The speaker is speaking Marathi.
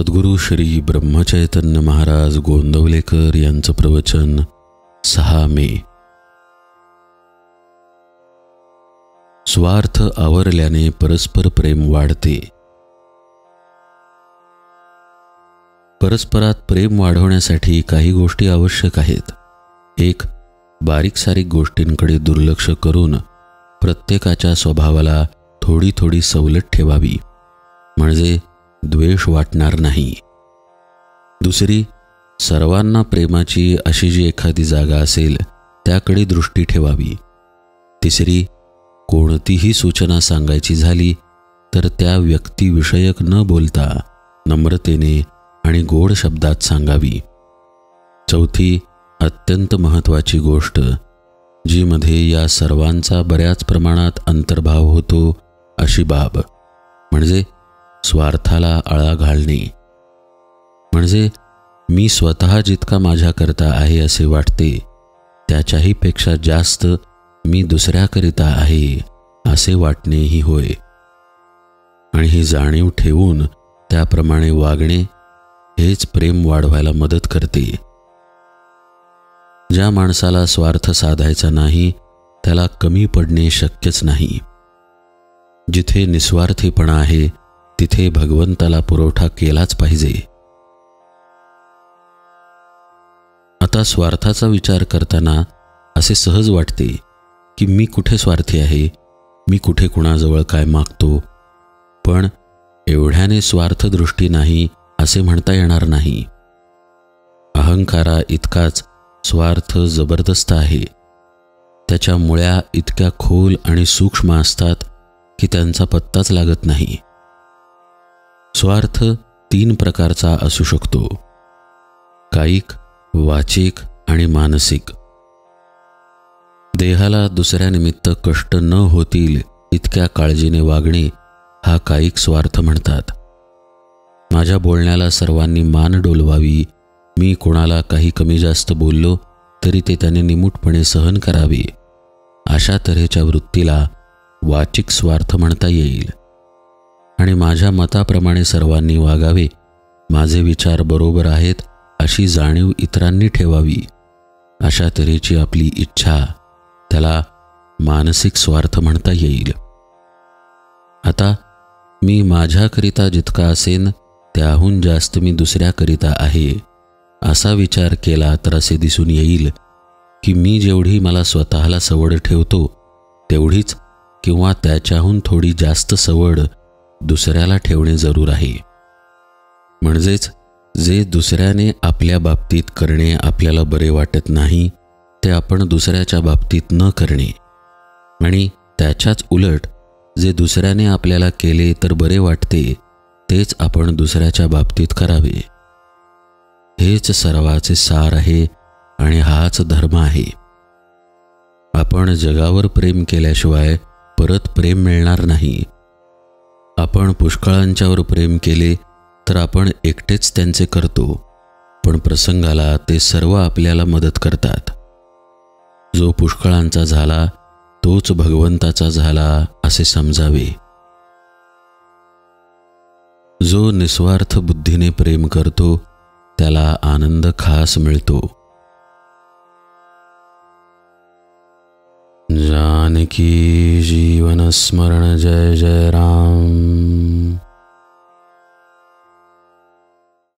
सद्गुरू श्री ब्रह्मचैतन्य महाराज गोंदवलेकर यांचं प्रवचन 6 मे. स्वार्थ आवरल्याने परस्पर प्रेम वाढते. परस्परात प्रेम वाढवण्यासाठी काही गोष्टी आवश्यक आहेत. 1. बारीक सारीक गोष्टींकडे दुर्लक्ष करून प्रत्येकाच्या स्वभावाला थोडी थोडी सवलत ठेवावी, म्हणजे द्वेष वाटणार नाही. 2. सर्वांना प्रेमाची अशी जी एखादी जागा असेल त्याकडे दृष्टी ठेवावी. 3. कोणतीही सूचना सांगायची झाली तर त्या व्यक्तिविषयक न बोलता नम्रतेने आणि गोड शब्दात सांगावी. 4. अत्यंत महत्त्वाची गोष्ट, जी मध्ये या सर्वांचा बऱ्याच प्रमाणात अंतर्भाव होतो, अशी बाब म्हणजे स्वार्थाला आळा घालणे. म्हणजे मी स्वतः जितका माझ्याकरता आहे असे वाटते त्याच्याही पेक्षा जास्त मी दुसऱ्याकरिता आहे असे वाटणेही होय. आणि ही जाणीव ठेवून त्याप्रमाणे वागणे हेच प्रेम वाढवायला मदत करते. ज्या माणसाला स्वार्थ साधायचा नाही त्याला कमी पडणे शक्यच नाही. जिथे निस्वार्थीपणा आहे तिथे भगवंताला पुरवठा केलाच पाहिजे. आता स्वार्थाचा विचार करताना असे सहज वाटते की मी कुठे स्वार्थी आहे, मी कुठे कुणाजवळ काय मागतो. पण एवढ्याने स्वार्थदृष्टी नाही असे म्हणता येणार नाही. अहंकारा इतकाच स्वार्थ जबरदस्त आहे. त्याच्या मुळ्या इतक्या खोल आणि सूक्ष्म असतात की त्यांचा पत्ताच लागत नाही. स्वार्थ 3 प्रकारचा असू शकतो: कायिक, वाचिक आणि मानसिक. देहाला दुसऱ्यानिमित्त कष्ट न होतील इतक्या काळजीने वागणे हा कायिक स्वार्थ म्हणतात. माझ्या बोलण्याला सर्वांनी मान डोलवावी, मी कोणाला काही कमी जास्त बोललो तरी ते त्याने निमूटपणे सहन करावे, अशा तऱ्हेच्या वृत्तीला वाचिक स्वार्थ म्हणता येईल. आणि माझ्या मताप्रमाणे सर्वांनी वागावे, माझे विचार बरोबर आहेत अशी जाणीव इतरांनी ठेवावी, अशा तऱ्हेची आपली इच्छा, त्याला मानसिक स्वार्थ म्हणता येईल. आता मी माझ्याकरिता जितका असेन त्याहून जास्त मी दुसऱ्याकरिता आहे असा विचार केला तर असे दिसून येईल की मी जेवढी मला स्वतःला सवड ठेवतो तेवढीच किंवा त्याच्याहून थोडी जास्त सवड दुसऱ्याला ठेवणे जरूर आहे. म्हणजेच जे दुसऱ्याने आपल्या बाबतीत करणे आपल्याला बरे वाटत नाही ते आपण दुसऱ्याच्या बाबतीत न करणे, आणि त्याच्याच उलट जे दुसऱ्याने आपल्याला केले तर बरे वाटते तेच आपण दुसऱ्याच्या बाबतीत करावे. हेच सर्वाचे सार आहे आणि हाच धर्म आहे. आपण जगावर प्रेम केल्याशिवाय परत प्रेम मिळणार नाही. आपण पुष्कळांच्यावर प्रेम केले तर आपण एकटेच त्यांचे करतो, पण प्रसंगाला ते सर्व आपल्याला मदत करतात. जो पुष्कळांचा झाला तोच भगवंताचा झाला असे समजावे. जो निस्वार्थ बुद्धीने प्रेम करतो त्याला आनंद खास मिळतो. जानकी जीवन स्मरण जय जय राम.